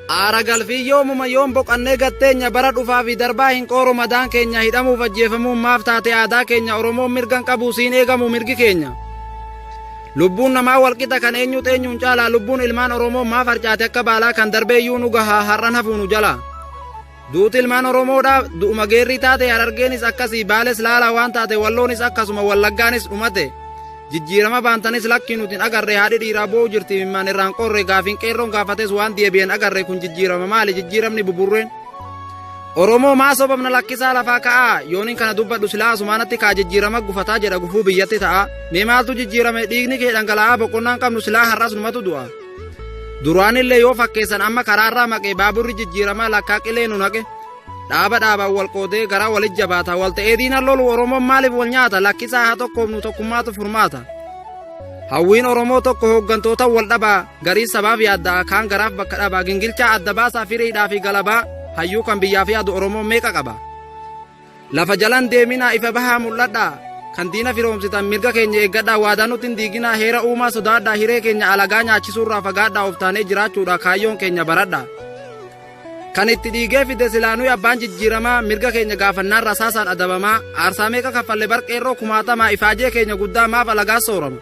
Aara galfii yoomuma yoom boqannee gatteenya bara dhufaa fi darbaa hin qooro madaan keenya hidhamuuf ajjeefamuun maaf taate aadaa keenya Oromoon mirgan qabu siin eegamu mirgi keenya. Lubbuun namaa walqixa kan eenyutu eenyuun caalaa lubbuun ilmaan Oromoo maaf harcaate akka baalaa kan darbeeyyuu nu gahaa har'an hafuunu jala. Duuti ilmaan Oromoodhaaf du'uma geerrii taate Harargeenis akkasii Baales laalaa waan taate Walloonis akkasuma Wallaggaanis dhumate. Jijjiirama baantanis lakki nutin agarre haadhi dhiiraa boo'u jirti mimmaan irraan qorre gaafin qeerroon gaafates waan deebi'an agarre kun jijjiirama maali jijjiiramni buburreen. Oromoo maa sobamna lakkisaa lafaa ka'aa yoonin kana dubbadhu silaa asumaanatti kaa jijjiirama gufataa jedha gufuu biyyatti ta'a. Mee maaltu jijjiirame dhiigni kee dhangala'aa boqonnaan qabnu silaa har'as numatu du'a. Duraanillee yoo fakkeessan amma karaarraa maqee baaburri jijjiiramaa lakkaaqilee nu naqe. Dhaaba dhaabaan wal qoodee garaa walit jabaata wal ta'ee diinan lolu Oromoon maaliif wal nyaata lakkisaa haa tokkoofnu tokkummaatu furmaata. Hawwiin Oromoo tokko hooggantoota wal dhabaa garii sabaaf yaaddaa kaan garaaf bakka dhabaa gingilchaa adda baasaa firiidhaa fi galabaa hayyuu kan biyyaaf yaadu Oromoon meeqa qaba. Lafa jalan deeminaa ifa bahaa mul'adhaa kan diina firoomsitan mirga keenya eeggadhaa waadaa nutti hin diiginaa heera uumaa sodaadhaa hiree keenya alagaa nyaachisuurraa fagaadhaa of taanee jiraachuudha kaayyoon keenya baradhaa. Kan itti dhiigee fide silaanuy abbaan jijjiiramaa mirga keenya gaafannaan rasaasaan adabamaa aarsaa meeqa kaffalle barqeerroo kumaatamaa ifaajee keenya guddaa maaf alagaas soorama.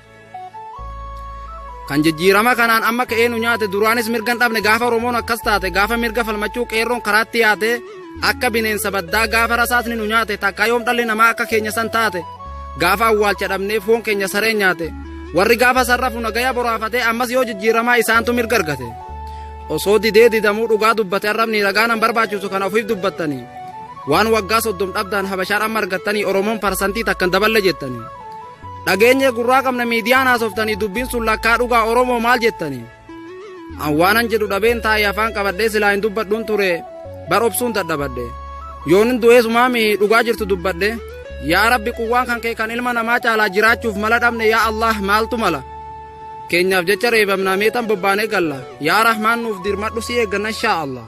Kan jijjiirama kanaan amma ka'ee nu nyaate duraanis mirgan dhabne gaafa Oromoon akkas taate gaafa mirga falmachuu qeerroon karaatti yaate akka bineensa baddaa gaafa rasaasni nu nyaate takka yoom dhalli namaa akka keenya san taate gaafa awwaalcha dhabnee foon keenya sareen nyaate warri gaafa sarrafu nagaya boraafatee ammas yoo jijjiiramaa isaantu mirga argate. Osoo didee didamuu dhugaa dubbate arrabni ragaanan barbaachisu kana ofiif dubbattanii waan waggaa 30 dhabdaan habashaan amma argattanii Oromoon parsantii takkan daballe jettanii dhageenye gurraa qabna miidiyaan haasoftanii dubbiin sun lakkaa dhugaa Oromoo maal jettanii an waanan jedhu dhabeen taa'ee afaan qabadhee silaa hin dubbadhuun ture bar obsuun dadhabadhe yoonin du'ee sumaami dhugaa jirtu dubbadhe yaa Rabbi quwwaan kan kee kan ilma namaa caalaa jiraachuuf mala dhabne yaa Allah maaltu mala. Keenyaaf jecha reebamnaa meetan bobbaanee galla yaa Rahmaan nuuf dirmadhu si eegganna inshaa Allah.